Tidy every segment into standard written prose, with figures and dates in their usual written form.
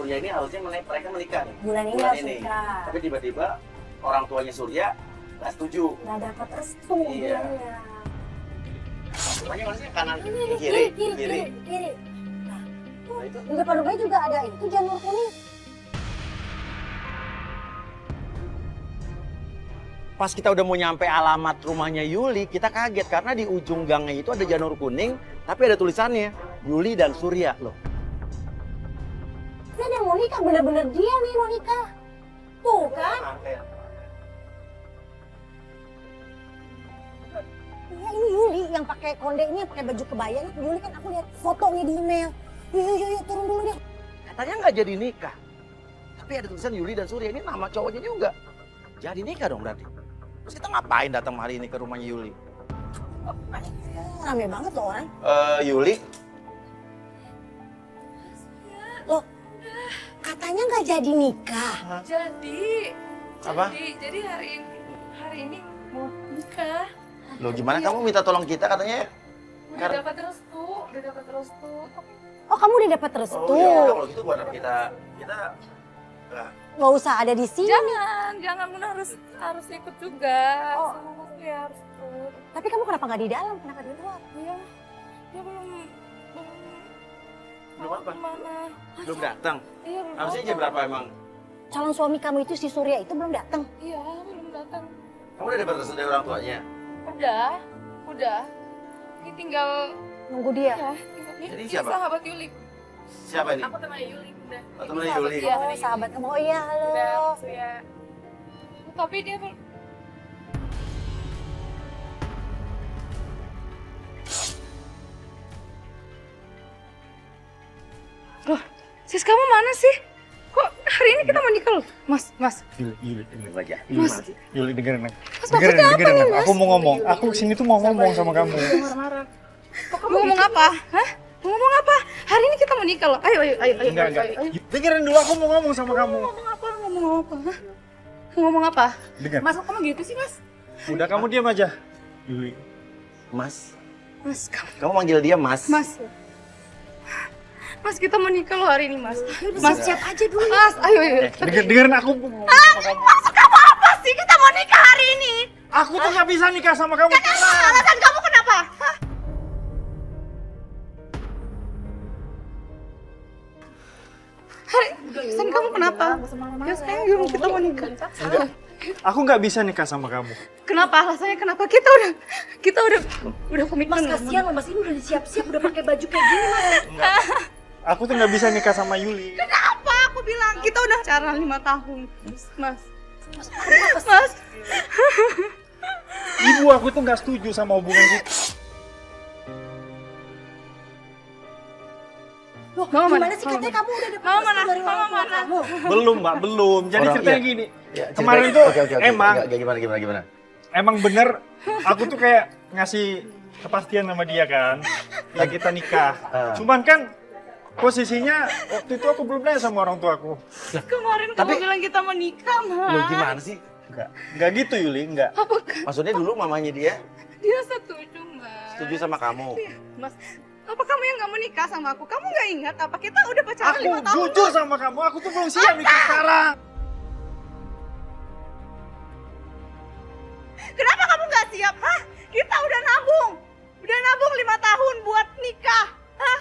Surya ini harusnya mereka menikah nih. Bulan ini harus nikah. Tapi tiba-tiba orang tuanya Surya nggak setuju. Nggak dapat restu Iya. bilangnya. Rumahnya mana sih? Kanan, Ini kiri. kiri. Nah, itu Di depan rumahnya juga ada itu janur kuning. pas kita udah mau nyampe alamat rumahnya Yuli, kita kaget karena di ujung gangnya itu ada janur kuning, tapi ada tulisannya Yuli dan Surya loh. Ini yang mau nikah, bener-bener dia nih mau nikah. Tuh kan? Iya ini Yuli yang pakai konde ini, yang pakai baju kebaya nih. Yuli kan aku lihat fotonya di email. Yuk, turun dulu deh. Katanya nggak jadi nikah. Tapi ada tulisan Yuli dan Surya, ini nama cowoknya juga. Jadi nikah dong berarti. Terus kita ngapain datang hari ini ke rumahnya Yuli? Rame banget loh orang. Yuli, Loh, katanya nggak jadi nikah. Jadi. Apa? Jadi hari ini mau nikah. loh gimana kamu minta tolong kita katanya? Udah dapat restu. Oh, kamu udah dapat restu. Oh iya, kalau gitu buat apa kita Nggak usah ada di sini. Jangan Bunda harus ikut juga. Oh. Sama Mas Surya harus ikut. Tapi kamu kenapa nggak di dalam? Kenapa di luar? Iya. Dia belum belum apa? Mana? Belum datang. Iya, belum Harusnya datang. jam berapa emang? Calon suami kamu itu si Surya itu belum datang. Iya, belum datang. Kamu udah dapat restu dari orang tuanya? Udah. Ini tinggal Nunggu dia. ya. Jadi Ini siapa? sahabat Yuli. Siapa ini? Aku temannya Yuli, udah. Oh, Ini temannya sahabat Yuli. dia. Oh, sahabat kamu. Oh iya, Udah, halo. Surya. Tapi dia belum. Loh, sis kamu mana sih? Kok hari ini kita mau nikah loh? Mas. Yuli, aja. Mas. Yuli dengerin aku. Mas, maksudnya apa nih, Mas? Aku mau ngomong. Aku sini tuh mau ngomong sama kamu. Marah-marah. Kok kamu ngomong apa? Hah? Mau ngomong apa? Hari ini kita mau nikah loh. Ayo. Enggak. Ayo. Dengerin dulu, aku mau ngomong sama kamu. Ngomong apa? Hah? Ngomong apa? Dengar. Mas, kok kamu gitu sih, Mas? Udah kamu diam aja. Yuli. Mas, Mas, kamu manggil dia Mas. Mas, kita mau nikah loh hari ini, Mas. Mas, siap aja dulu. Mas, ayo. Dengerin aku mau ngomong sama kamu. Maksud kamu apa sih? Kita mau nikah hari ini. Aku tuh nggak bisa nikah sama kamu. Alasan kamu kenapa? Hah? Alasan kamu kenapa? Ya sekarang yuk kita mau nikah. Aku nggak bisa nikah sama kamu. Kenapa? Alasannya kenapa? Kita udah komitmen. Mas, kasihan loh, Mas. Ini udah siap-siap, udah pakai baju kayak gini, Mas. Aku tuh nggak bisa nikah sama Yuli. Kenapa? Aku bilang kita udah pacaran 5 tahun. Mas. Ibu aku tuh nggak setuju sama hubungan kita. Loh, Mama mana? gimana sih? Katanya kamu udah dapat Mama restu mana? dari orang tua kamu. Belum, Mbak, belum. Jadi Orang- ceritanya iya. gini. Ya, Kemarin ceritanya- tuh oke. emang Gimana? emang bener aku tuh kayak ngasih kepastian sama dia kan. Ya kita nikah. Cuman kan posisinya waktu itu aku belum nanya sama orang tua aku. Kemarin Tapi- kamu bilang kita mau nikah, Mas. Loh gimana sih? Enggak gitu Yuli, enggak. Maksudnya dulu mamanya dia Dia setuju, Mas. setuju sama kamu. Mas, apa kamu yang gak mau nikah sama aku? Kamu gak ingat apa kita udah pacaran Aku 5 tahun? jujur sama kamu, aku tuh belum siap nikah sekarang. Kenapa kamu gak siap? Hah? Kita udah nabung 5 tahun buat nikah. Hah?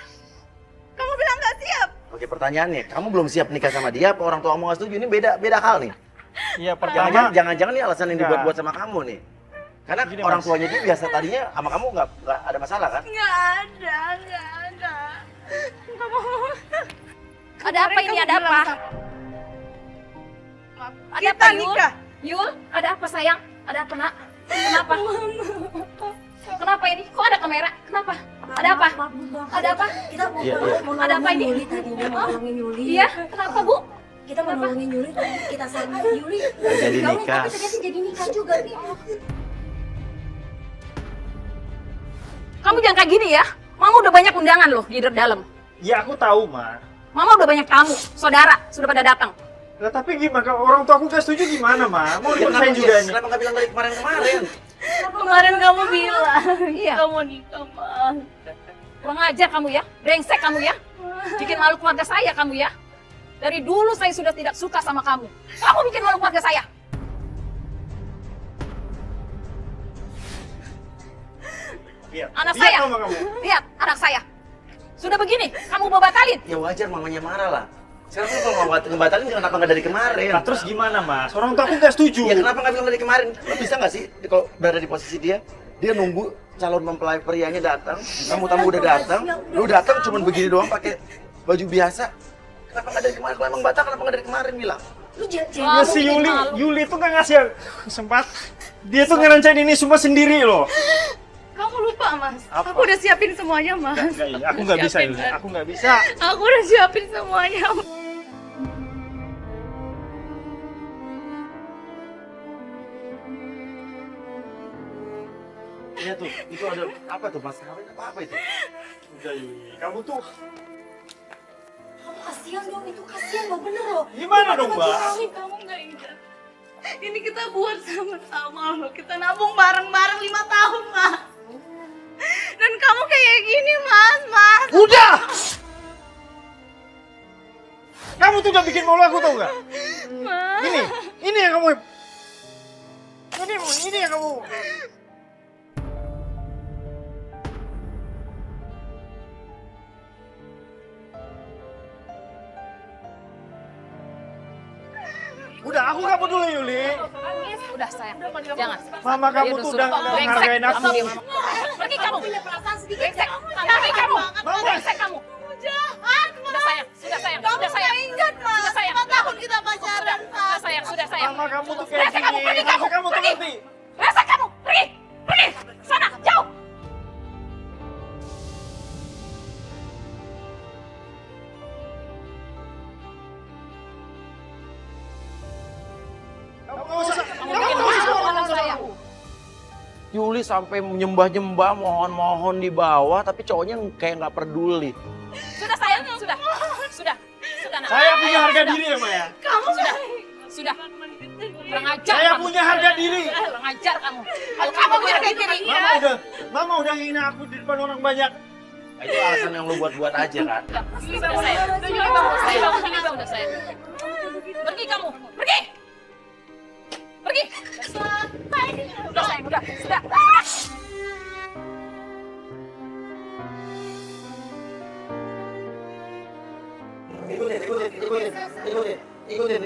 Kamu bilang gak siap? Oke, pertanyaannya, kamu belum siap nikah sama dia apa orang tua kamu nggak setuju? Ini beda hal nih. Iya, pertama Jangan-jangan ini alasan yang Enggak. dibuat-buat sama kamu nih. Karena Gini, orang Mas. tuanya dia biasa tadinya sama kamu nggak ada masalah kan? Gak ada. Kamu... Ada apa ini? Ada apa? Ada Kita apa, Yul? nikah. Yul, ada apa sayang? Ada apa nak? Kenapa? Kenapa ini? Kok ada kamera? Kenapa? Ada apa? Ada apa? Kita mau Iya, mau Ada apa ini? Yuli tadinya, mau nolongin Yuli. Iya, kenapa bu? Kita mau nolongin Yuli, tapi kita sama Yuli. Jadi Gaulnya, nikah. Tapi ternyata jadi nikah juga nih. Kamu jangan kayak gini ya. Mama udah banyak undangan loh di dalam. ya aku tahu, Ma. Mama udah banyak tamu, saudara sudah pada datang. Nah, tapi gimana kalau orang tua aku gak setuju gimana, Ma? Mau dipaksain juga nih. Kenapa nggak bilang dari kemarin? Kemarin kamu bilang Iya. kita mau nikah, Mas. Kurang ajar kamu ya, brengsek kamu ya. Bikin malu keluarga saya kamu ya. Dari dulu saya sudah tidak suka sama kamu. Kamu bikin malu keluarga saya. Lihat, Anak lihat saya. mama kamu. Lihat, anak saya. Sudah begini, kamu mau batalin? Ya wajar mamanya marah lah. Sekarang tuh kalau mau ngebatalin kenapa nggak dari kemarin? Nah, terus gimana mas? Orang tua aku nggak setuju. Ya kenapa nggak bilang dari kemarin? Lo bisa nggak sih kalau berada di posisi dia? Dia nunggu calon mempelai prianya datang, tamu-tamu udah datang, lu datang cuman begini doang pakai baju biasa. Kenapa nggak dari kemarin? Kalau emang batal kenapa nggak dari kemarin bilang? Lu Ya Malu si bikin Yuli, malu. Yuli tuh nggak ngasih sempat. Dia tuh ngerencanain ini semua sendiri loh. Kamu lupa, Mas. Apa? Aku udah siapin semuanya, Mas. Aku nggak bisa Siapin, Yuli, Mas. aku nggak bisa. Aku udah siapin semuanya. Iya tuh, itu ada apa tuh mas kawin apa itu? Udah Yuli, kamu tuh Kamu kasihan dong, itu kasihan loh, bener loh. gimana dong mbak? Kamu nggak ingat. Ini kita buat sama-sama loh. Kita nabung bareng-bareng 5 tahun, Mas. Dan kamu kayak gini, Mas. Udah! Kamu tuh udah bikin malu aku tau nggak? Mas. Ini yang kamu. Ini yang kamu. Udah, aku nggak peduli Yuli. Udah sayang, jangan. Mama kamu Dia tuh sudah udah nggak brengsek. ngehargain aku. Pergi kamu. Brengsek. Pergi kamu. Brengsek kamu. Jahat, Sudah sayang, sudah sayang, Kamu sudah sayang. nggak ingat, Mas. Sudah sayang. 5 tahun kita pacaran, Sudah sayang, sudah sayang. Mama kamu tuh kayak Brengsek kamu, gini. pergi Mama kamu. kamu tuh Pergi. ngerti. Brengsek kamu. Pergi. Pergi. Sana, jauh. Kamu nggak usah. Kamu bikin malu anak saya. Yuli sampai menyembah-nyembah, mohon-mohon di bawah, tapi cowoknya kayak nggak peduli. Sudah sayang, sudah. Sudah. Sudah. Nak. Saya punya harga Sudah. diri ya Maya. Kamu Sudah. Sudah. Kurang ajar Saya kamu. punya harga diri. Kurang ajar kamu. Kalau kamu berharga diri. Mama udah hina aku di depan orang banyak. Itu alasan yang lu buat-buat aja kan? Sudah sayang. Sudah sayang. Pergi kamu. Pergi. Pergi. Udah sayang, udah. Sudah. Ikutin.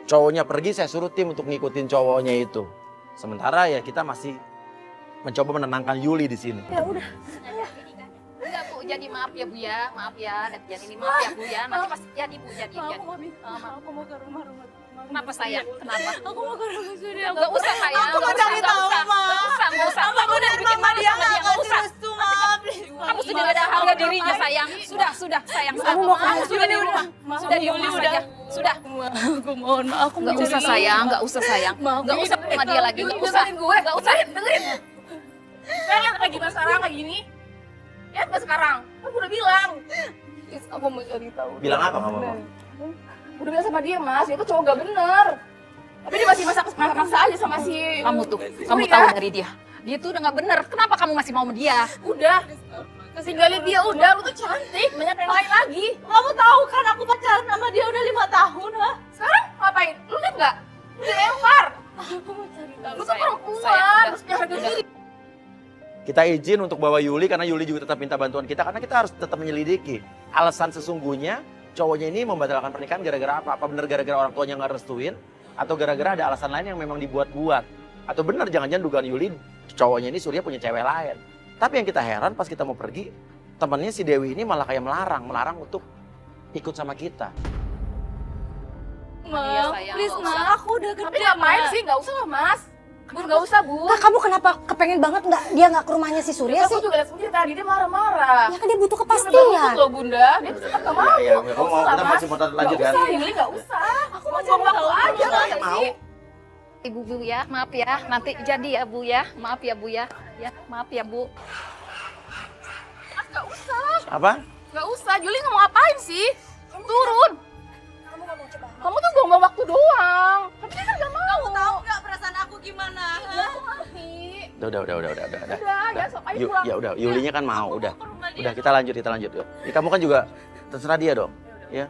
Cowoknya pergi, saya suruh tim untuk ngikutin cowoknya itu. Sementara ya kita masih mencoba menenangkan Yuli di sini. Ya udah. Enggak Bu, jadi maaf ya Bu ya. Maaf ya, jadi ini maaf ya Bu ya. Nanti pasti jadi Bu, jadi. Aku mau ke rumah. Kenapa sayang? Kenapa? Aku mau ke rumah Surya. Enggak usah sayang. Aku mau cari tahu, Ma. Enggak usah. Kamu udah bikin malu sama dia. Enggak usah. Kamu sudah ada harga dirinya sayang. Sudah sayang. Kamu mau Kamu sudah di rumah. Sudah di rumah saja. Sudah. Aku mohon, Ma. Aku Enggak usah sayang, enggak usah sayang. Enggak usah sama dia lagi. Enggak usah. Enggak usah. Dengerin. Sekarang lagi sekarang kayak gini. Ya pas sekarang. Aku udah bilang. Aku mau cari tahu. Bilang apa kamu? Udah bilang sama dia mas, itu cowok gak bener. Tapi dia masih maksa aja sama si... Kamu tuh, kamu tahu dari dia. Dia tuh udah gak bener, kenapa kamu masih mau sama dia? Udah, tinggalin dia udah, lu tuh cantik, banyak yang lain lagi. Kamu tahu kan aku pacaran sama dia udah 5 tahun, ha? Sekarang ngapain? Lu liat gak? Lu dilempar. Aku mau cari tahu. Lu tuh perempuan, harus punya harga diri. Kita izin untuk bawa Yuli karena Yuli juga tetap minta bantuan kita karena kita harus tetap menyelidiki alasan sesungguhnya cowoknya ini membatalkan pernikahan gara-gara apa? Apa benar gara-gara orang tuanya nggak restuin? Atau gara-gara ada alasan lain yang memang dibuat-buat? Atau benar jangan-jangan dugaan Yuli cowoknya ini Surya punya cewek lain? Tapi yang kita heran pas kita mau pergi, temannya si Dewi ini malah kayak melarang untuk ikut sama kita. Iya, Ma, sayang, please nggak Ma, usah. aku udah gede. Tapi ngapain sih? Gak usah lah mas. Bu, gak usah Bu. Kak, kamu kenapa kepengen banget dia nggak ke rumahnya si Surya Aku sih? juga lihat sendiri tadi dia marah-marah. Ya kan dia butuh Dia kepastian. loh bunda, dia tetap gak mau. Ya, kamu mau kita masih mau lanjut kan? Gak usah, Yuli gak usah. Aku mau cari tahu aja Saya nggak mau. sih? Ibu Bu ya, maaf ya. Nanti jadi ya Bu ya. Maaf ya Bu ya. Ya, maaf ya Bu. Mas gak usah. Apa? Gak usah. Yuli ngomong ngapain sih? Turun. Kamu tuh buang waktu doang. Tapi dia kan gak mau. Kamu tahu nggak perasaan aku gimana? Iya, aku ngerti. Udah. Udah, ya sok aja Yu- pulang. ya udah, Yulinya kan mau, udah. Ke rumah dia. Udah kita lanjut yuk. Ya, kamu kan juga terserah dia dong, ya.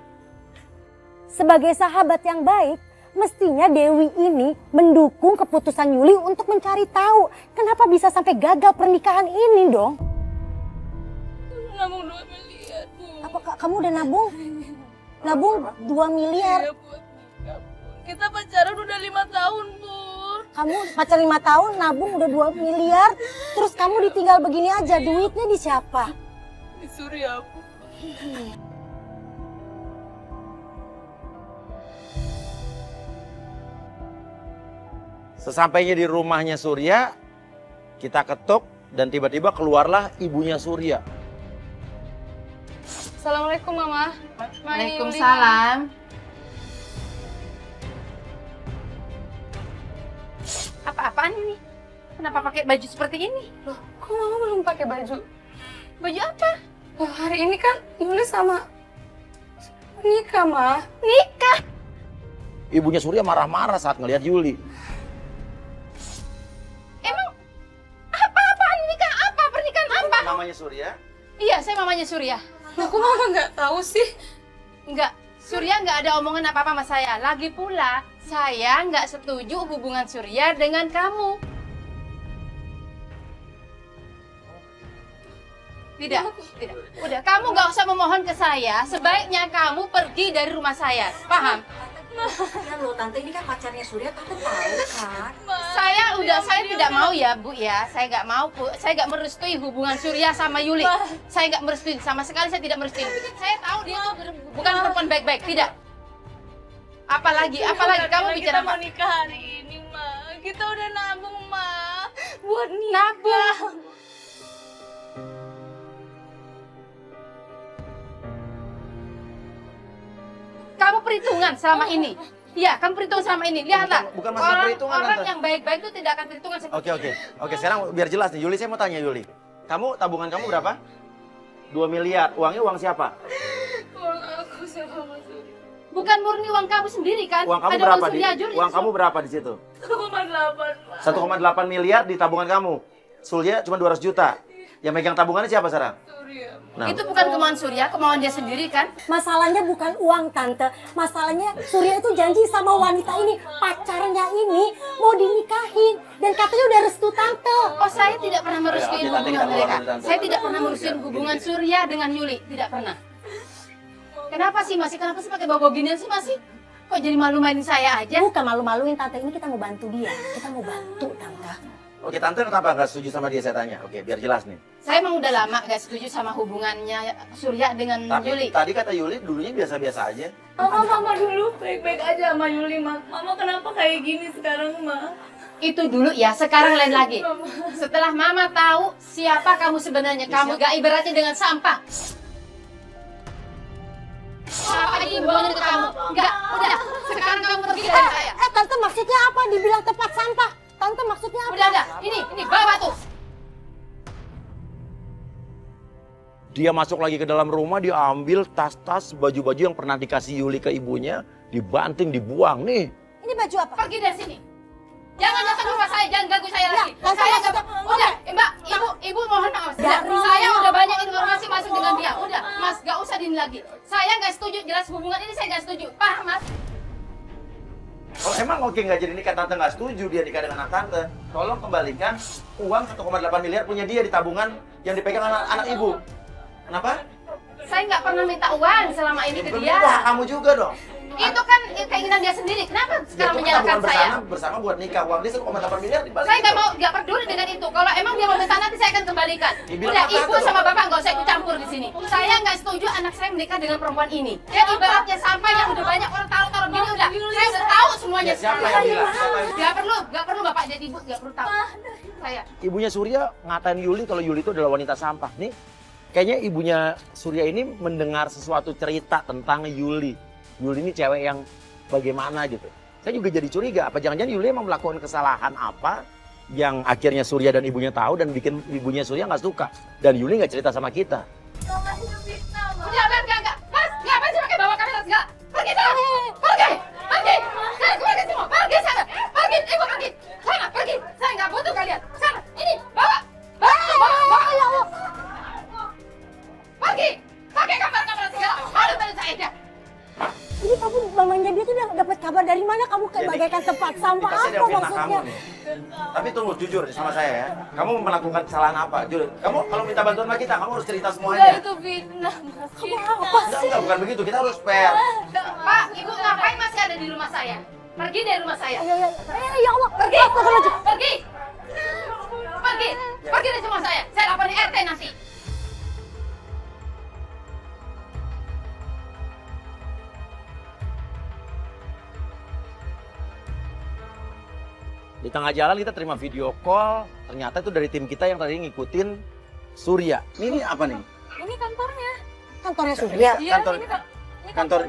Sebagai sahabat yang baik, mestinya Dewi ini mendukung keputusan Yuli untuk mencari tahu kenapa bisa sampai gagal pernikahan ini dong. Nabung 2 miliar, Bu. Apakah kamu udah nabung? Nabung 2 miliar. Iya, buat nikah, Bu. Kita pacaran udah 5 tahun, Bu. Kamu pacar 5 tahun, nabung udah 2 miliar. Terus kamu ditinggal begini aja, duitnya di siapa? Di Surya, Bu. Sesampainya di rumahnya Surya, kita ketuk dan tiba-tiba keluarlah ibunya Surya. Assalamualaikum, Mama. Waalaikumsalam. Apa-apaan ini? Kenapa pakai baju seperti ini? Loh, kok Mama belum pakai baju? Baju apa? Oh, hari ini kan Yuli sama nikah, Ma. Nikah. Ibunya Surya marah-marah saat ngelihat Yuli. Emang apa-apaan nikah apa? Pernikahan apa? Namanya Surya? Iya, saya mamanya Surya. Loh, kok Mama nggak tahu sih? Enggak, Surya nggak ada omongan apa-apa sama saya. Lagi pula, saya nggak setuju hubungan Surya dengan kamu. Tidak. Udah, kamu nggak usah memohon ke saya. Sebaiknya kamu pergi dari rumah saya. Paham? Ya loh, tante ini kan pacarnya Surya, tante tahu kan? Saya tidak mau ya, Bu ya. Saya nggak mau, Bu. Saya nggak merestui hubungan Surya sama Yuli. Saya nggak merestui, sama sekali saya tidak merestui. Saya tahu dia tuh bukan perempuan baik-baik, tidak. Apalagi kamu bicara Kita mau apa? nikah hari ini, Ma. Kita udah nabung, Ma. Buat nikah. Nabung. Kamu perhitungan selama ini. Iya, kamu perhitungan selama ini. Lihatlah. Bukan masalah perhitungan, Orang Tante. yang baik-baik itu tidak akan perhitungan seperti Oke, sekarang biar jelas nih. Yuli, saya mau tanya Yuli. Tabungan kamu berapa? 2 miliar. Uangnya uang siapa? Uang aku sama Mas Surya. Bukan murni uang kamu sendiri kan? Uang kamu Ada berapa uang di? Surya juga. Uang kamu berapa di situ? 1,8, Ma. 1,8 miliar di tabungan kamu. Surya cuma 200 juta. Yang megang tabungannya siapa sekarang? Surya. Nah, Itu bukan kemauan Surya, kemauan dia sendiri kan? Masalahnya bukan uang, tante. Masalahnya Surya itu janji sama wanita ini, pacarnya ini mau dinikahin. Dan katanya udah restu tante. Oh, saya tidak pernah merestui Oke, Tante, hubungan kita keluar mereka. dulu, Tante. Saya tidak pernah merestui hubungan Surya dengan Yuli, tidak pernah. Kenapa sih masih? Kenapa sih pakai bawa ginian sih masih? Kok jadi malu-maluin saya aja? Bukan malu-maluin tante, ini kita mau bantu dia. Kita mau bantu tante. oke, Tante kenapa nggak setuju sama dia saya tanya? Oke, biar jelas nih. Saya emang udah lama gak setuju sama hubungannya Surya dengan Yuli. Tadi kata Yuli dulunya biasa-biasa aja. Mama dulu baik-baik aja sama Yuli, Ma. Mama kenapa kayak gini sekarang, Ma? Itu dulu ya, sekarang lain lagi. Setelah Mama tahu siapa kamu sebenarnya, kamu gak ibaratnya dengan sampah. Apa aja hubungannya ke kamu? Enggak, udah. Sekarang kamu pergi dari saya. Tante maksudnya apa dibilang tempat sampah? Tante maksudnya apa? Udah, ini bawa tuh. Dia masuk lagi ke dalam rumah, dia ambil tas-tas, baju-baju yang pernah dikasih Yuli ke ibunya, dibanting, dibuang nih. Ini baju apa? Pergi dari sini. Jangan datang ke rumah saya, jangan ganggu saya lagi. Tante, Saya Tante, nggak. Udah, Mbak, ibu mohon maaf. Saya udah banyak informasi masuk dengan dia. Udah, Mas, gak usah dini lagi. Saya nggak setuju, jelas hubungan ini saya nggak setuju. Paham, Mas? Kalau emang oke nggak jadi nikah, Tante nggak setuju dia nikah dengan anak Tante, tolong kembalikan uang 1,8 miliar punya dia di tabungan yang dipegang anak ibu. Kenapa? Saya nggak pernah minta uang selama ini ke Bukan dia. itu hak kamu juga dong. Itu kan keinginan dia sendiri. Kenapa Ya, sekarang itu menyalahkan tabungan saya? bersama buat nikah. Uang dia 1,8 miliar dibalik. Saya nggak peduli dengan itu. Kalau emang dia mau minta nanti saya akan kembalikan. Dibilang Udah, apa ibu tuh? sama bapak nggak usah ikut campur di sini. Saya nggak setuju anak saya menikah dengan perempuan ini. Dia ibaratnya sampah yang udah banyak orang taruh gini udah. Saya udah tahu semuanya. Ya, siapa yang bilang? Siapa yang- Nggak perlu bapak jadi ibu nggak perlu tahu. Saya. Ibunya Surya ngatain Yuli kalau Yuli itu adalah wanita sampah. Nih, kayaknya ibunya Surya ini mendengar sesuatu cerita tentang Yuli. Yuli ini cewek yang bagaimana gitu. Saya juga jadi curiga, apa jangan-jangan Yuli emang melakukan kesalahan apa yang akhirnya Surya dan ibunya tahu dan bikin ibunya Surya nggak suka. Dan Yuli nggak cerita sama kita. Udah, enggak. Mas, ngapain sih pakai bawa kamera segala? Pergi sana. Pergi. Saya keluarga semua. Pergi sana. Pergi, ibu pergi. Sana, pergi. Saya nggak butuh kalian. Sana, ini, bawa. Pergi! Pakai kabar-kabar segala. Malu pada saya dia. Ini kamu mamanya dia tuh udah dapat kabar dari mana? Kamu kayak Jadi, bagaikan tempat sampah Pasti ada apa fitnah maksudnya? kamu nih. Tapi tunggu, jujur sama saya ya. Kamu melakukan kesalahan apa? Jujur. Kamu kalau minta bantuan sama kita, kamu harus cerita Enggak, semuanya. itu fitnah. Kamu apa sih? Enggak, bukan begitu. Kita harus fair. Pak, ibu ngapain masih ada di rumah saya? Pergi dari rumah saya. Ya, ya, ya Allah, Pergi! Astagfirullahaladzim. Pergi! Pergi! Pergi dari rumah saya. Saya laporin RT nanti. Di tengah jalan kita terima video call, ternyata itu dari tim kita yang tadi ngikutin Surya. Ini apa nih? Ini kantornya. Kantornya Surya. Iya, Kantor- ini kan.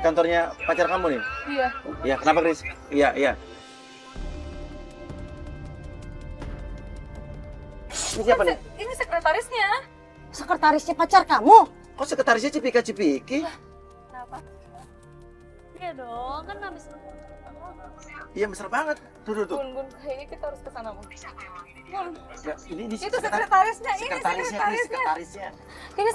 Kantornya pacar kamu nih? Iya. Iya, kenapa Chris? Iya, iya. Ini siapa nih? Ini sekretarisnya. Sekretarisnya pacar kamu? Kok sekretarisnya Cipika-Cipiki? Kenapa? Iya dong, kan habis Iya, besar banget. Tuh. Bun, kayaknya kita harus ke sana, Bun. Bun, Ya, ini itu sekretarisnya, ini sekretarisnya. Chris, sekretarisnya. Ini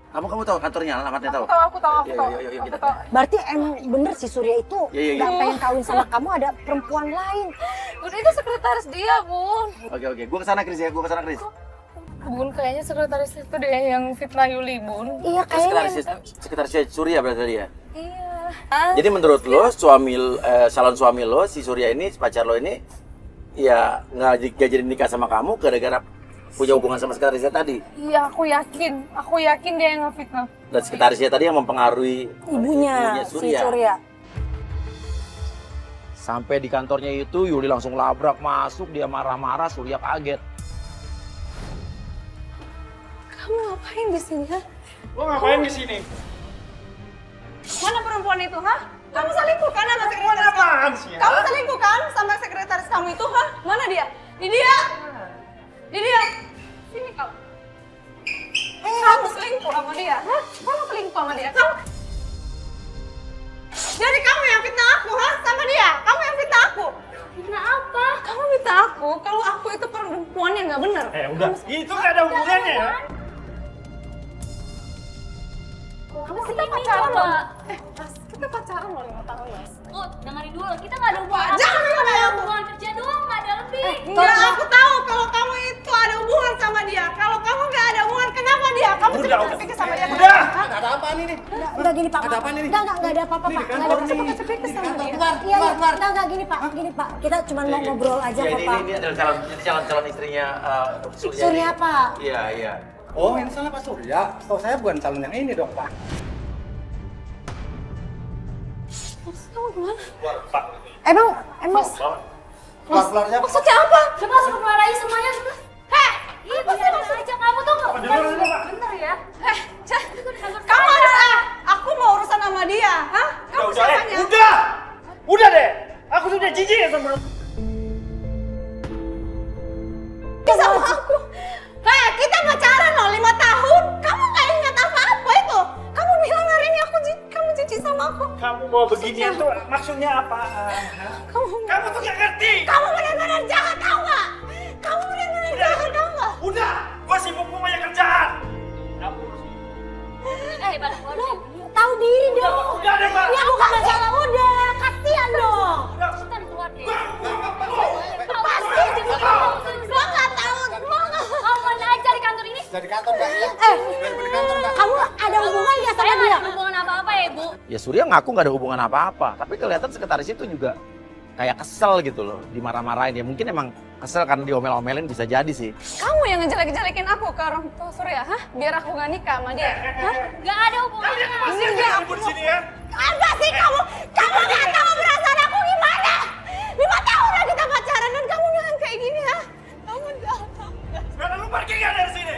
Kamu tahu kantornya, alamatnya tahu? aku tahu. Iya, kita. Berarti emang bener si Surya itu Iya. nggak pengen kawin sama kamu, ada perempuan lain. Bun, itu sekretaris dia, Bun. Oke. Gua kesana Chris ya, Chris. Bun, kayaknya sekretaris itu deh yang fitnah Yuli, Bun. Iya kayaknya. Sekretarisnya Surya berarti tadi ya? Iya. Jadi menurut lo, calon suami lo, si Surya ini, si pacar lo ini, ya nggak jadi nikah sama kamu gara-gara punya hubungan sama sekretarisnya tadi. Iya, aku yakin dia yang ngefitnah. Dan sekretarisnya tadi yang mempengaruhi Ibunya si Surya. Surya. Sampai di kantornya itu, Yuli langsung labrak masuk, dia marah-marah, Surya kaget. Kamu ngapain di sini, ha? Lo ngapain di sini? Mana perempuan itu, ha? Kamu selingkuh kan sama sekretaris? Apaan sih ya? Kamu selingkuh kan sama sekretaris kamu itu, ha? Mana dia? Di dia. Sini kamu. Kamu selingkuh sama dia, ha? Kamu selingkuh sama dia, kamu. Jadi kamu yang fitnah aku, ha? Sama dia. Kamu yang fitnah aku. Fitnah apa? Kamu fitnah aku kalau aku itu perempuan yang nggak benar. Udah. Itu nggak ada hubungannya ya? Kamu kita pacaran loh. Mas, kita pacaran loh 5 tahun, Mas. Dengerin dulu, kita nggak ada hubungan. Jangan Ada aku. hubungan kerja doang, nggak ada lebih. Enggak, aku tahu kalau kamu itu ada hubungan sama dia. Kalau kamu nggak ada hubungan, kenapa dia? Kamu Udah. cepet sama dia. Udah. Ada apa nih? Enggak gini Pak. Ada apaan ini? Enggak ada apa-apa Pak. Enggak ada apa-apa. Cepet sama dia. Iya, enggak gini Pak. Kita cuma mau ngobrol aja Ya, kok Pak. ini adalah calon istrinya Surya. Surya Pak. Iya. Oh, ini salah Pak Surya. Oh, saya bukan calon yang ini dong, Pak. Kamu gimana? Emang Keluar siapa? Maksudnya apa? Coba langsung kemarahin semuanya, coba. Heh, ini pasti aja kamu tuh nggak bener ya. Kamu ada aku mau urusan sama dia, hah? Kamu siapanya? Udah deh. Aku sudah jijik ya sama Sama aku. Kita pacaran loh 5 tahun. Kamu nggak ingat apa-apa itu? Kamu bilang hari ini kamu jijik sama aku. kamu mau beginian tuh maksudnya apa? Kamu tuh gak ngerti. Kamu benar-benar jahat tau nggak? Kamu benar-benar jahat tau nggak? Udah, gua sibuk punya kerjaan. Kamu Balik keluar. tahu diri dong. udah deh, Mbak. Ya bukan masalah udah, kasihan dong. Kita keluar deh. Pasti gua nggak tahu. Kamu mana aja di kantor ini? Dari kantor, Mbak. Ya. Dari kantor, Mbak. Kamu ada hubungan nggak sama Saya nggak dia? ada hubungan apa-apa ya, Bu. Ya Surya ngaku nggak ada hubungan apa-apa, tapi kelihatan sekretarisnya itu juga kayak kesel gitu loh, dimarah-marahin. Ya mungkin emang kesel karena diomel-omelin, bisa jadi sih. Kamu yang ngejelek-jelekin aku ke orang tua Surya, hah? Biar aku nggak nikah sama dia, hah? Nggak ada hubungannya. Masih ada kamu di sini ya? Ada sih kamu nggak tahu perasaan aku gimana. 5 tahun udah kita pacaran dan kamu bilang kayak gini, hah? Kamu jahat. Sekarang lu pergi gak dari sini?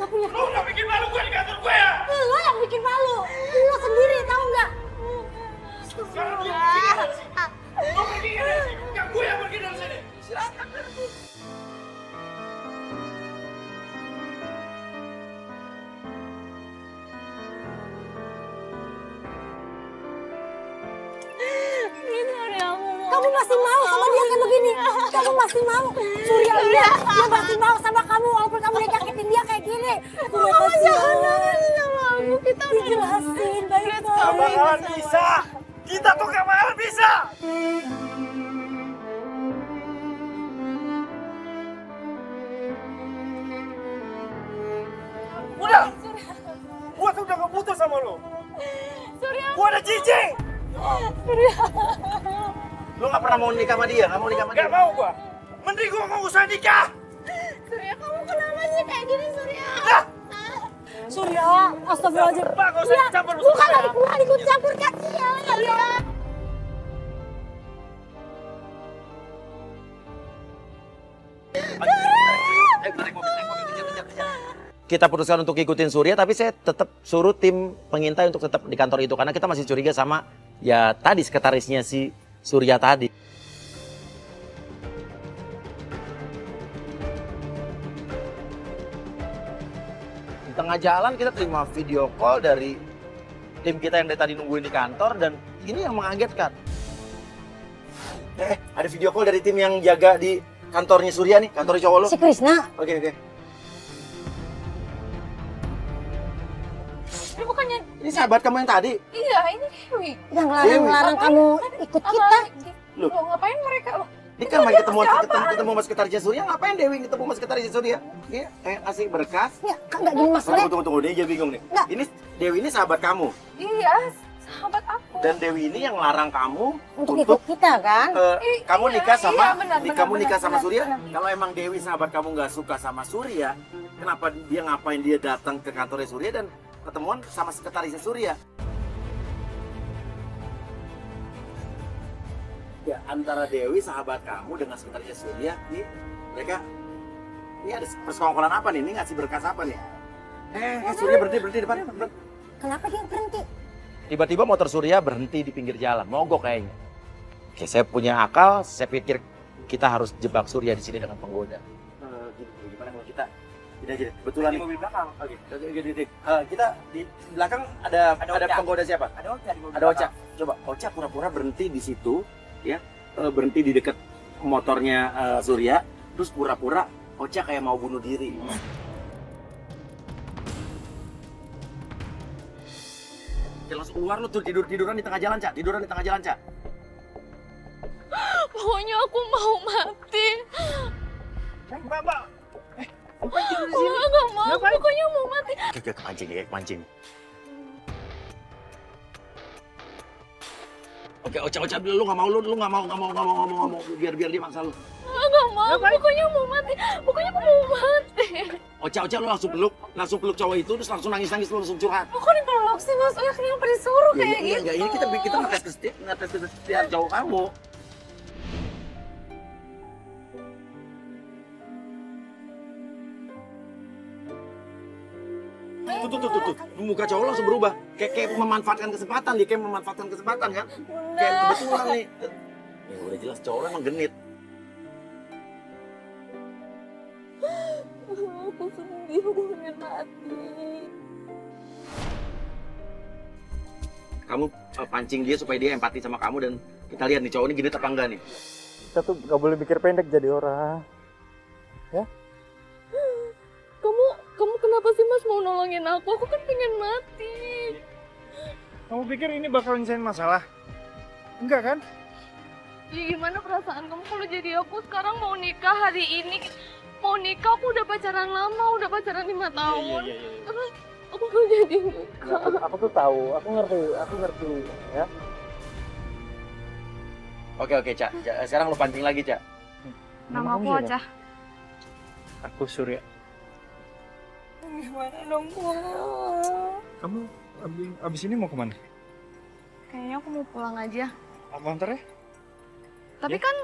Lu udah bikin malu gue di kantor gue ya? Lo yang bikin malu. Lo sendiri tahu nggak? Sekarang lu yang pergi dari sini. Lu pergi gak dari sini? Bukan gue yang pergi dari sini. Ini hari aku mau. Kamu masih mau sama dia kayak begini? kamu masih mau? Surya dia masih mau sama kamu walaupun kamu udah nyakitin dia kayak gini. Kamu jangan sama aku. Kita udah jelasin baik-baik. Gak bakalan bisa. Kita tuh gak bakalan bisa. Udah. Gua tuh udah gak butuh sama lo. Gua udah jijik. Lu gak pernah mau nikah sama dia? Gak mau nikah sama dia? Gak mau gua. Mending gua gak usah nikah. Surya, kamu kenapa sih kayak gini, Surya? Surya, astagfirullahaladzim. Pak, gak usah campur. Bukan ikut campur kasihan. Surya. Kita putuskan untuk ikutin Surya, tapi saya tetap suruh tim pengintai untuk tetap di kantor itu karena kita masih curiga sama ya tadi sekretarisnya si Surya tadi. Di tengah jalan kita terima video call dari tim kita yang dari tadi nungguin di kantor dan ini yang mengagetkan. Ada video call dari tim yang jaga di kantornya Surya nih, kantornya cowok lo. Si Krisna. Oke. Ini bukannya... Ini sahabat kamu yang tadi? Iya, ini Dewi. Yang larang kamu ikut kita. Loh. Loh, ngapain mereka? Loh, Ini kan main ketemu sama sekretarisnya Surya, ngapain Dewi ketemu sama sekretarisnya Surya? Iya, kasih berkas. Ya, kan nggak gini masalahnya. Tunggu, dia jadi bingung nih. Nggak. Ini Dewi ini sahabat kamu. iya, sahabat aku. Dan Dewi ini yang larang kamu Untuk ikut kita kan. kamu nikah sama iya, benar, kamu nikah benar, sama benar, Surya. benar. Kalau emang Dewi sahabat kamu nggak suka sama Surya, kenapa ngapain dia datang ke kantornya Surya dan ketemuan sama sekretarisnya Surya? Ya antara Dewi sahabat kamu dengan sekretarisnya Surya, nih mereka ini ada persekongkolan apa nih? Ini ngasih berkas apa nih? Surya berhenti depan. Kenapa dia berhenti? Tiba-tiba motor Surya berhenti di pinggir jalan, mogok kayaknya. Oke, saya punya akal, saya pikir kita harus jebak Surya di sini dengan penggoda. Gimana kalau kita tidak jadi kebetulan di mobil belakang. Oke. Kita di belakang ada penggoda siapa? Ada Ocha. Coba Ocha pura-pura berhenti di situ, ya, berhenti di dekat motornya Surya, terus pura-pura Ocha kayak mau bunuh diri. Ya, langsung keluar lu tuh tiduran di tengah jalan, Cak. Pokoknya aku mau mati. Mbak. Nggak mau, pokoknya mau mati. Oke, kepancing. Oke, Ocha dulu, lu nggak mau, biar dia maksa lu. Nggak mau, pokoknya mau mati. Pokoknya aku mau mati. Ocha lu langsung peluk cowok itu, terus langsung nangis lu langsung curhat. Kok dipeluk sih, Mas? Ya kenapa disuruh kayak gitu? Enggak, ini kita ngetes kesetiaan cowok kamu. Tuh, muka cowok langsung berubah. Kayak memanfaatkan kesempatan kan? Kayak kebetulan nih. Ya udah jelas cowok emang genit. Aku sedih, aku pengen mati. Kamu pancing dia supaya dia empati sama kamu dan kita lihat nih cowok ini genit apa enggak nih. Kita tuh gak boleh mikir pendek jadi orang. Kamu kenapa sih, Mas, mau nolongin aku? Aku kan pengen mati. Kamu pikir ini bakal nyelesain masalah? Enggak kan? Ya gimana perasaan kamu kalau jadi aku sekarang mau nikah hari ini? Mau nikah, aku udah pacaran lama, udah pacaran 5 tahun. Terus aku mau jadi nikah. Aku tuh tahu, aku ngerti ya. Oke, Cak. Sekarang lu pancing lagi, Cak. Nama aku Ocha. Aku Surya. Gimana dong, Kamu abis ini mau kemana? Kayaknya aku mau pulang aja. Aku antar ya? Tapi Ya. kan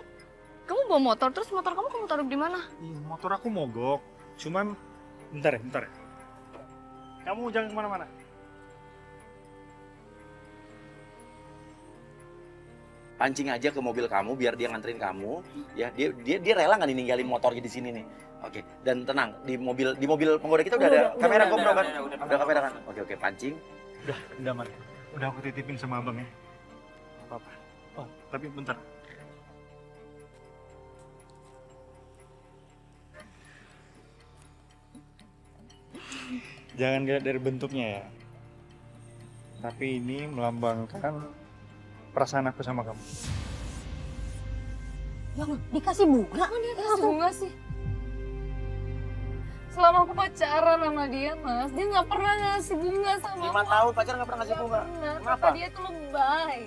kamu bawa motor, terus motor kamu taruh di mana? Iya, motor aku mogok. Cuman bentar ya. Kamu jangan kemana-mana. Pancing aja ke mobil kamu biar dia nganterin kamu. Ya, dia rela nggak nih ninggalin motornya di sini nih. Oke, dan tenang, di mobil penggoda kita udah ada kamera GoPro kan? Udah kamera kan? Oke, pancing. Udah Mar. Udah aku titipin sama abang ya. Apa-apa. Oh, tapi bentar. Jangan lihat dari bentuknya ya. Tapi ini melambangkan perasaan aku sama kamu. Yang dikasih bunga? Kasih bunga sih. Selama aku pacaran sama dia, Mas, dia nggak pernah ngasih bunga sama 5 aku. tahun pacaran nggak pernah ngasih Nggak bunga. pernah. Kenapa? Kata dia tuh lebay.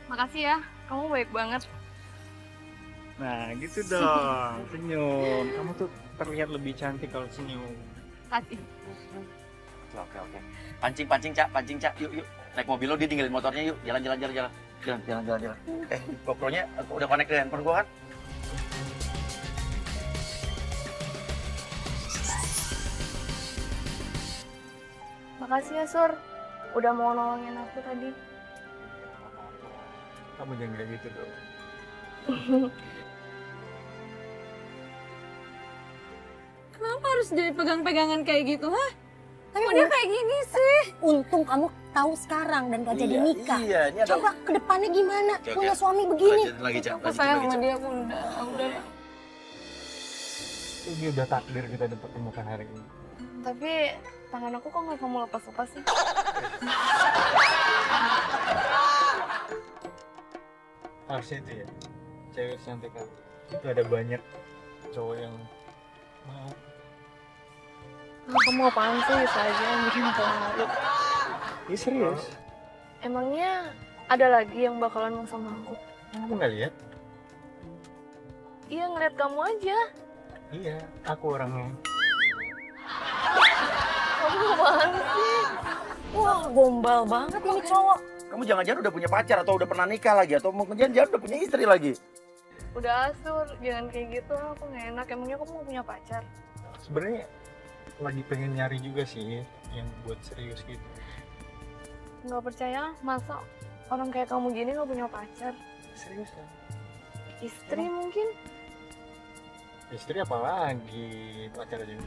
Makasih ya, kamu baik banget. Nah, gitu dong. Senyum. Kamu tuh terlihat lebih cantik kalau senyum. Hati. Oke. Pancing, Cak. Yuk. Naik mobil lo, dia tinggalin motornya yuk. Jalan. Jalan. GoPro-nya udah connect ke handphone gua kan? Makasih ya, Sur. Udah mau nolongin aku tadi. Kamu jangan kayak gitu dong. Kenapa harus jadi pegang-pegangan kayak gitu, hah? Tapi Kok dia kayak gini sih? untung kamu tahu sekarang dan gak jadi nikah. Iya, ini ada. Coba ke depannya gimana? Oke. Punya suami begini. Lanjutin lagi, Cak. Aku Lanjutin sayang lagi, sama Cak. dia, udah. Ini udah takdir kita dipertemukan hari ini. Tapi tangan aku kok nggak kamu lepas-lepas sih? Harusnya itu ya. Cewek cantik kan. Itu ada banyak cowok yang mau. Kamu apaan sih bisa aja yang bikin aku malu? Ini serius? Emangnya ada lagi yang bakalan mau sama aku? Kamu nggak lihat? Iya ngeliat kamu aja. Iya, aku orangnya. Kamu apaan sih? Wah, gombal banget ini cowok. Kamu jangan-jangan udah punya pacar atau udah pernah nikah lagi atau mungkin jangan udah punya istri lagi. Udah Sur, jangan kayak gitu, aku nggak enak. Emangnya kamu mau punya pacar? Sebenarnya lagi pengen nyari juga sih yang buat serius gitu. Nggak percaya? Masa orang kayak kamu gini nggak punya pacar? Serius kan? Istri mungkin? Istri apa lagi? Pacar aja.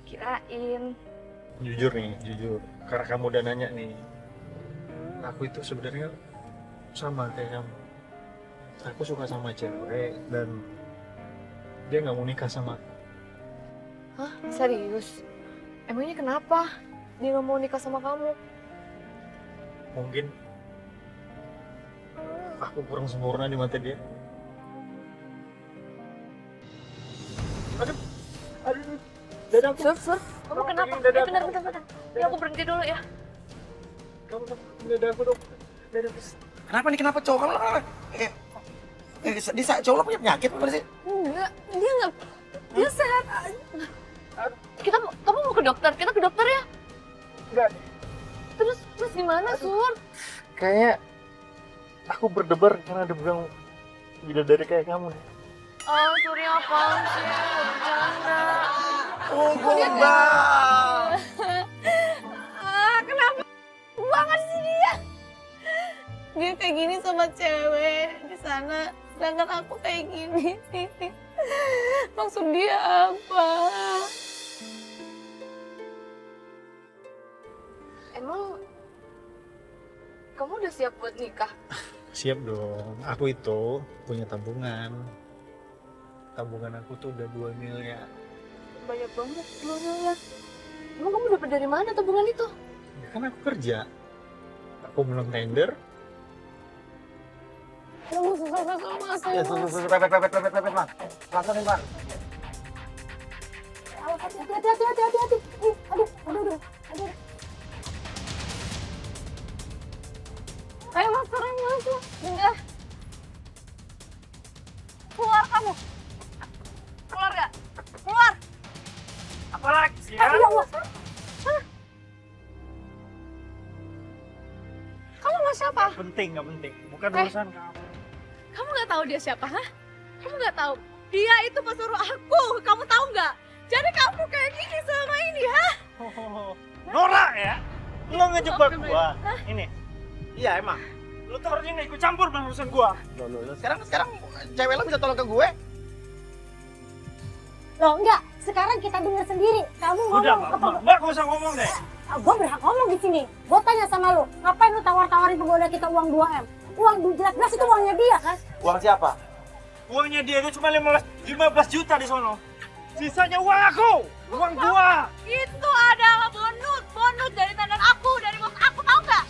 Kirain. Jujur nih, jujur. Karena kamu udah nanya nih. Aku itu sebenarnya sama kayak kamu. Aku suka sama cewek dan dia nggak mau nikah sama aku. Hah? Serius? Emangnya kenapa dia nggak mau nikah sama kamu? Mungkin aku kurang sempurna di mata dia. Aduh, dadaku. Sur, kamu kenapa? Dadaku. Bentar. Ya aku berhenti dulu ya. Kamu dadaku dong. Dadaku. Kenapa nih? Kenapa cowok kamu? Cowok lo punya penyakit bukan sih? Enggak, dia nggak. Dia sehat. Kamu mau ke dokter? Kita ke dokter ya. Enggak. Terus gimana, Sur? Kayaknya aku berdebar karena ada bilang bidadari kayak kamu nih. Oh, Surya apaan sih? Bercanda. Oh, gombal. Kenapa banget sih dia? Dia kayak gini sama cewek di sana, sedangkan aku kayak gini. Maksud dia apa? Emang kamu udah siap buat nikah? Siap dong. Aku itu punya tabungan. Tabungan aku tuh udah 2 miliar. Banyak banget, 2 miliar. Emang kamu dapat dari mana tabungan itu? Ya kan aku kerja. Aku belum tender. Ya, pepet, Mas. Langsung nih, Pak. Hati. Aduh. Ayo masuk. Bentar. Keluar kamu. Keluar gak? Keluar. Apalagi sih Ya Allah. Kamu mau siapa? Penting, nggak penting. Bukan urusan kamu. Kamu nggak tahu dia siapa, hah? Kamu nggak tahu? Dia itu pesuruh aku. Kamu tahu nggak? Jadi kamu kayak gini selama ini, hah? Norak ya? Lo ngejebak gua. Ini. Iya, emang. Lo tuh harusnya nggak ikut campur dalam urusan gua. Loh. Sekarang cewek lo bisa tolong ke gue? Loh enggak, sekarang kita dengar sendiri. Kamu Udah, ngomong Mbak, gak usah ngomong deh. Gue berhak ngomong di sini. Gue tanya sama lu, ngapain lu tawar-tawarin penggoda kita uang 2M? Uang jelas-jelas itu uangnya dia kan? Uang siapa? Uangnya dia itu cuma 15 juta di sono. Sisanya uang aku, uang gua. Itu adalah bonus dari tanda aku, dari bos aku, tahu nggak?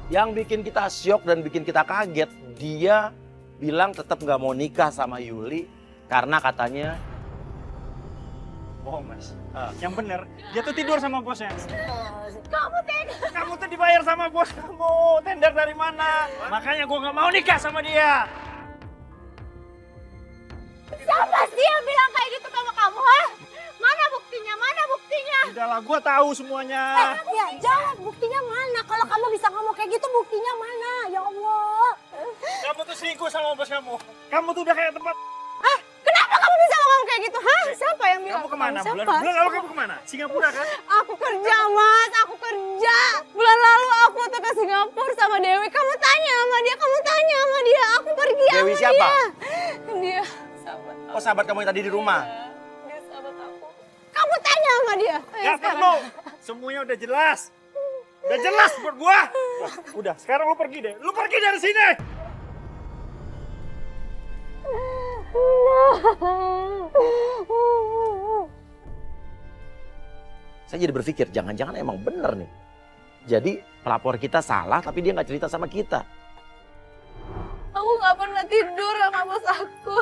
Yang bikin kita syok dan bikin kita kaget, dia bilang tetap nggak mau nikah sama Yuli karena katanya Bohong mas, yang bener, dia tuh tidur sama bosnya. Kamu tega. Kamu tuh dibayar sama bos kamu, tender dari mana? Makanya gua nggak mau nikah sama dia. Siapa sih yang bilang kayak gitu sama kamu, ha? Mana buktinya? Mana buktinya? Udahlah, gua tahu semuanya. Ya jawab, buktinya mana? Kalau kamu bisa ngomong kayak gitu, buktinya mana? Ya Allah. Kamu tuh selingkuh sama bos kamu. Kamu tuh udah kayak tempat. Kenapa kamu bisa ngomong kayak gitu, ha? Siapa yang bilang? Kamu kemana? Siapa? Bulan lalu kamu kemana? Singapura kan? Aku kerja, Mas. Aku kerja. Bulan lalu aku tuh ke Singapura sama Dewi. Kamu tanya sama dia. Kamu tanya sama dia. Aku pergi Dewi sama siapa? dia. Dia sahabat. Oh sahabat kamu yang tadi di rumah. Dia sahabat aku. Kamu tanya sama dia. Ayo Gak sekarang. perlu. Semuanya udah jelas. Udah jelas buat gua. Wah, udah, sekarang lu pergi deh. Lu pergi dari sini. Saya jadi berpikir, jangan-jangan emang bener nih. Jadi pelapor kita salah, tapi dia nggak cerita sama kita. Aku gak pernah tidur sama bos aku.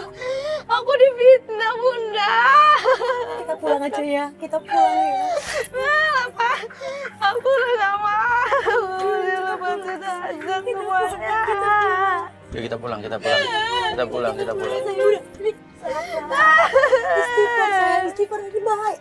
Aku difitnah, Bunda. Kita pulang aja ya, kita pulang ya. Apa? Aku udah gak mau. Dilepasin aja semuanya. Yuk kita pulang, kita pulang. Kita pulang, kita pulang. Saya udah, ini istighfar, saya istighfar ini baik.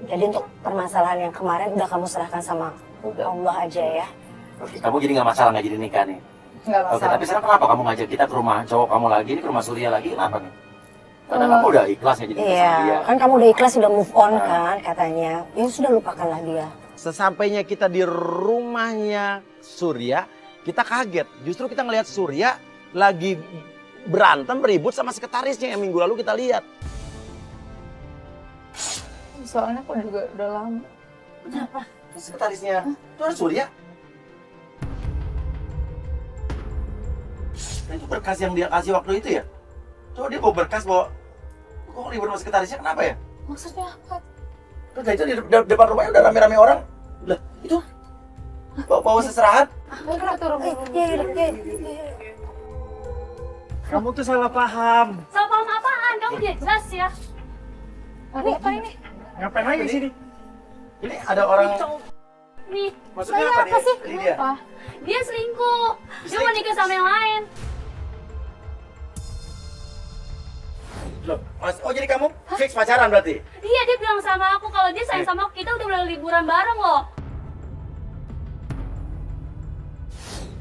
Jadi untuk permasalahan yang kemarin udah kamu serahkan sama Allah aja ya. Oke, kamu jadi nggak masalah nggak jadi nikah nih? Nggak Oke, tapi sekarang kenapa kamu ngajak kita ke rumah cowok kamu lagi, ini ke rumah Surya lagi, kenapa nih? Karena kamu udah ikhlas nggak jadi nikah sama dia. Iya, kan kamu udah ikhlas, udah move on kan katanya. Ya sudah lupakanlah dia. Sesampainya kita di rumahnya Surya, kita kaget. Justru kita ngelihat Surya lagi berantem, ribut sama sekretarisnya yang minggu lalu kita lihat. Soalnya aku juga udah lama. Kenapa? Sekretarisnya, itu ada Surya. Dan itu berkas yang dia kasih waktu itu ya? Coba dia bawa berkas, bawa... Kok ribut sama sekretarisnya, kenapa ya? Maksudnya apa? Terus dari itu di depan rumahnya udah rame-rame orang. Lah, itu bawa seserahan. Enggak turun. Kamu tuh salah paham. Salah paham apaan? Kamu dia jelas ya. Apa ini? Ngapain lagi di sini? Ini ada orang... Nih, Maksudnya apa nih? Ini dia. dia selingkuh. Dia mau nikah sama yang lain. Loh, oh jadi kamu fix pacaran berarti? Iya, dia bilang sama aku kalau dia sayang sama aku. Kita udah mulai liburan bareng loh.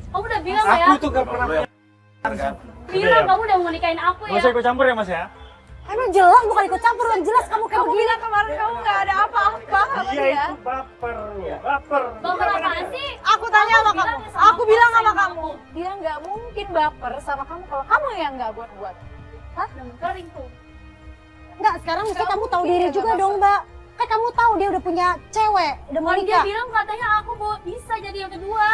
Kamu udah bilang ya? Aku tuh gak pernah. Bilang kamu udah mau nikahin aku Nggak ya? usah ikut campur ya mas ya? Emang jelas bukan ikut campur, yang jelas kamu kayak Kamu begini. bilang kemarin kamu nggak ada apa-apa sama Iya dia. itu baper. Baper. Baper apaan sih? Aku tanya sama bilang kamu. ya sama Aku bilang sama sayang kamu. Dia nggak mungkin baper sama kamu kalau kamu yang nggak buat-buat. Hah? Kering tuh. Enggak, sekarang mesti Nggak kamu tahu mungkin diri ya, juga Mbak. dong, Mbak. Kan kamu tahu dia udah punya cewek, udah mau Kan dia nikah. bilang katanya aku bisa jadi yang kedua.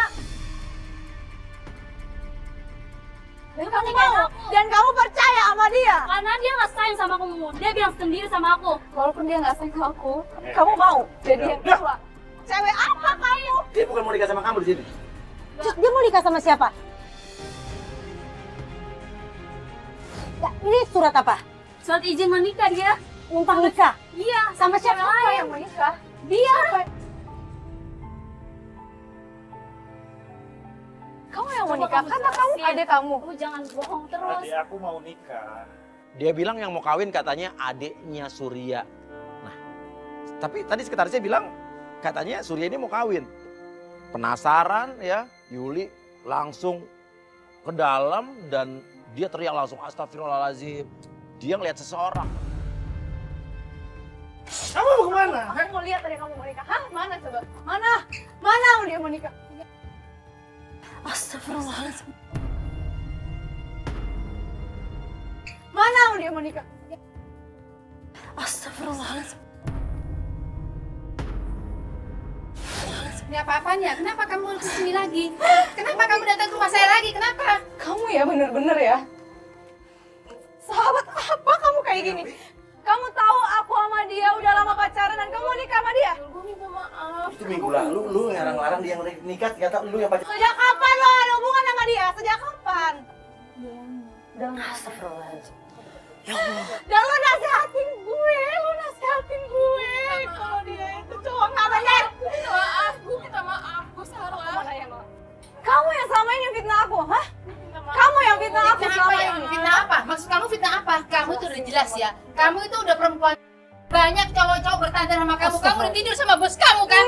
Dan kamu mau. Dan kamu percaya sama dia. Karena dia nggak sayang sama kamu. Dia bilang sendiri sama aku. Walaupun dia nggak sayang sama aku, tapi kamu mau jadi yang kedua. Cewek apa kamu? Dia bukan mau nikah sama kamu di sini. Terus dia mau nikah sama siapa? Ya, ini surat apa? Surat izin menikah dia. Numpang nikah. Iya, Sama siapa? cewek lain. yang menikah? Dia. Kamu yang mau nikah karena kamu adik kamu. Kamu jangan bohong terus. Adik aku mau nikah. Dia bilang yang mau kawin katanya adiknya Surya. Nah, tapi tadi sekretarisnya bilang katanya Surya ini mau kawin. Penasaran ya, Yuli langsung ke dalam dan dia teriak langsung astagfirullahaladzim. Dia ngeliat seseorang. Kamu mau kemana? Aku mau lihat tadi kamu mau nikah. Hah? Mana coba? Mana? Mana dia mau nikah? Astagfirullah. Astagfirullahaladzim. Mana dia mau nikah? Astagfirullahaladzim. Ini apa-apaan ya? Kenapa kamu kesini lagi? Kenapa kamu datang ke rumah saya lagi? Kenapa? Kamu ya bener-bener ya. Sahabat apa kamu kayak gini? Kamu tahu aku sama dia udah lama pacaran dan kamu nikah sama dia? Gue minta maaf. Itu minggu lalu lu ngarang-larang dia yang nikah, ternyata lu yang pacaran. Sejak kapan lo ada hubungan sama dia? Sejak kapan? Astagfirullahaladzim. Dan lo nasihatin gue, kalau dia itu cowok nggak benar. Gue minta maaf. Gue salah. Kamu yang selama ini fitnah aku, hah? Kamu yang fitnah aku Fitnah selama apa ya? ini. Fitnah apa? Maksud kamu fitnah apa? Kamu tuh udah jelas ya. Kamu itu udah perempuan. Banyak cowok-cowok bertandar sama kamu. Kamu udah tidur sama bos kamu kan?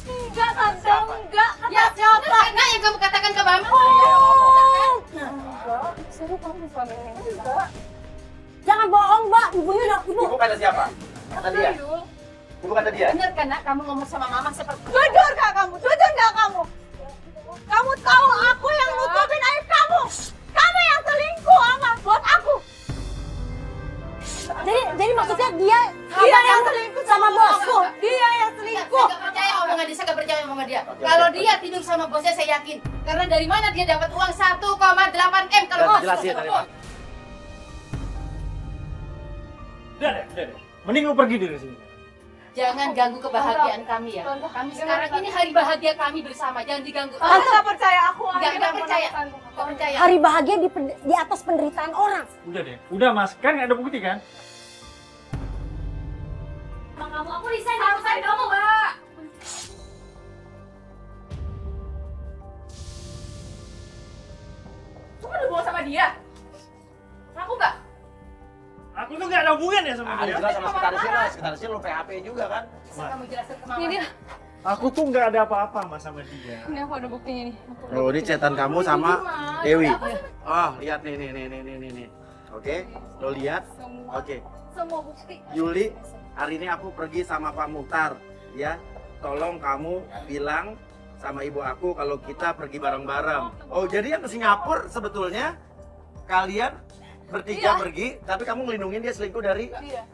Enggak, tante, enggak. Ya, siapa? Enggak yang kamu katakan ke mama. Seru kamu selama ini. Jangan bohong, Mbak. Ibunya udah Ibu kata siapa? Kata dia. Ibu kata dia. Bener kan nak kamu ngomong sama mama seperti jujur gak kamu? Jujur gak kamu? Kamu tahu aku yang nutupin aib kamu. Kamu yang selingkuh sama bos aku. Jadi maksudnya dia Dia yang selingkuh sama bosku. Dia yang selingkuh. Saya nggak percaya omongan dia, saya nggak percaya omongan dia. Kalau dia tidur sama bosnya saya yakin. Karena dari mana dia dapat uang 1,8 M kalau bos? Jelasin dari Pak. Udah deh. Mending lu pergi dari sini. Jangan ganggu kebahagiaan kami ya. Kami sekarang ini hari bahagia kami bersama, jangan diganggu. Tante gak percaya aku. Nggak percaya. Nggak percaya. hari bahagia di atas penderitaan orang. Udah deh. Udah Mas, kan nggak ada bukti kan? Aku resign dari perusahaan kamu, Mbak. Kamu udah bohong sama dia? Aku nggak? Aku tuh nggak ada hubungan ya sama Ada dia. jelas sama sekretarisnya lah. Sekretarisnya lu PHP juga kan. Bisa kamu jelaskan ke mama? Ini dia. Aku tuh nggak ada apa-apa Mas sama dia. Ini aku ada buktinya nih. Oh, ini chatan kamu sama Dewi. Oh, lihat nih. Oke, lo lihat. Oke. Semua bukti. Yuli, hari ini aku pergi sama Pak Muhtar, ya. Tolong kamu bilang sama ibu aku kalau kita pergi bareng-bareng. Oh, jadi yang ke Singapura sebetulnya kalian bertiga pergi, tapi kamu ngelindungin dia selingkuh dari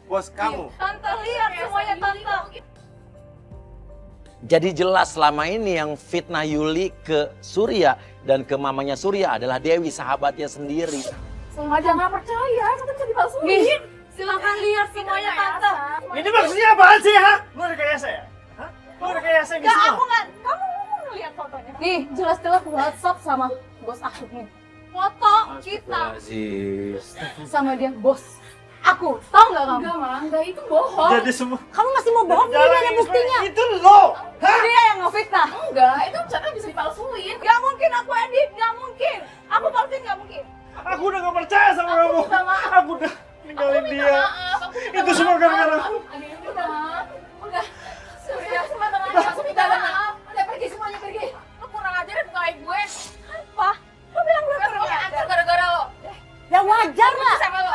bos kamu. Tante lihat semuanya tante. Jadi jelas selama ini yang fitnah Yuli ke Surya dan ke mamanya Surya adalah Dewi, sahabatnya sendiri. Sengaja nggak percaya, tante bisa dipalsuin. Silakan lihat semuanya tante. Ini maksudnya apaan sih, ha? Lu rekayasa ya? Hah? Lu rekayasa gitu Enggak, aku semua? nggak. Kamu ngeliat fotonya? Nih, jelas-jelas WhatsApp sama bos aku nih. Foto kita sama dia bos. Aku, tahu nggak kamu? Enggak, Ma. Enggak, itu bohong. Jadi semua. Kamu masih mau bohong? Ini Jalan ada ini buktinya. semua. Itu lo! Hah? Dia yang ngefitnah. Enggak, itu catatan bisa dipalsuin. Gak mungkin aku edit, gak mungkin. Aku palsuin gak mungkin. Aku udah gak percaya sama kamu. minta maaf. Aku udah ninggalin dia. Maaf, aku minta Itu semua gara-gara aku. Udah. Surya, semua tangan masuk di dalam. Udah pergi semuanya, pergi. Lu kurang ajar ya pegawai gue. Apa? Lu bilang gue kurang Semuanya ajar. hancur gara-gara lo. Ya wajar lah. Sama lo.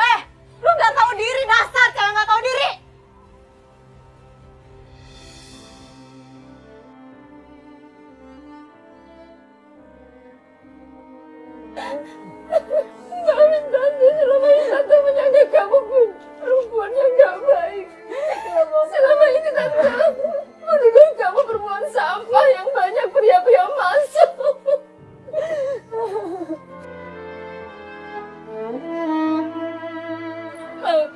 Lu gak tahu diri, dasar cewek gak tahu diri. Maafin Tante, selama ini Tante menyanggah kamu perempuan yang gak baik. Selama ini Tante menduga kamu perempuan sampah yang banyak pria-pria masuk.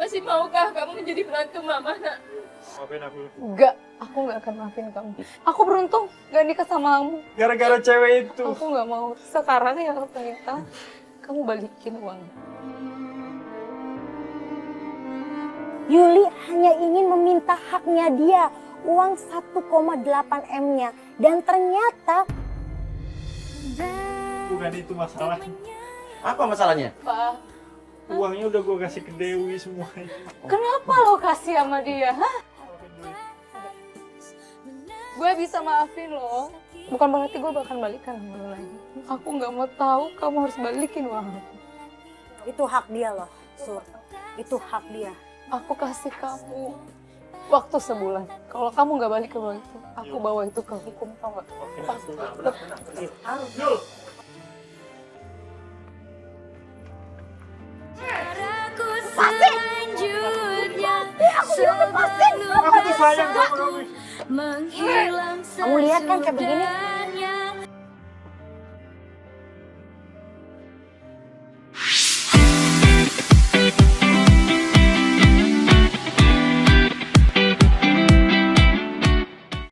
Masih maukah kamu menjadi menantu Mama, Nak? Maafin aku. Enggak, aku gak akan maafin kamu. Aku beruntung gak nikah sama kamu. Gara-gara cewek itu. Aku gak mau. Sekarang yang aku minta, kamu balikin uang. Yuli hanya ingin meminta haknya dia, uang 1,8 M-nya. Dan ternyata Bukan itu masalahnya. Apa masalahnya? Pak, Uangnya udah gue kasih ke Dewi semuanya. Kenapa lo kasih sama dia? Hah? Gue bisa maafin lo. Bukan berarti gue bakal balikan sama lo lagi. Aku gak mau tahu kamu harus balikin uang aku. itu hak dia loh, Sur. Itu hak dia. Aku kasih kamu waktu sebulan. Kalau kamu nggak balik ke bawah itu, aku bawa itu ke hukum, tau nggak? Kamu lihat kan kayak begini?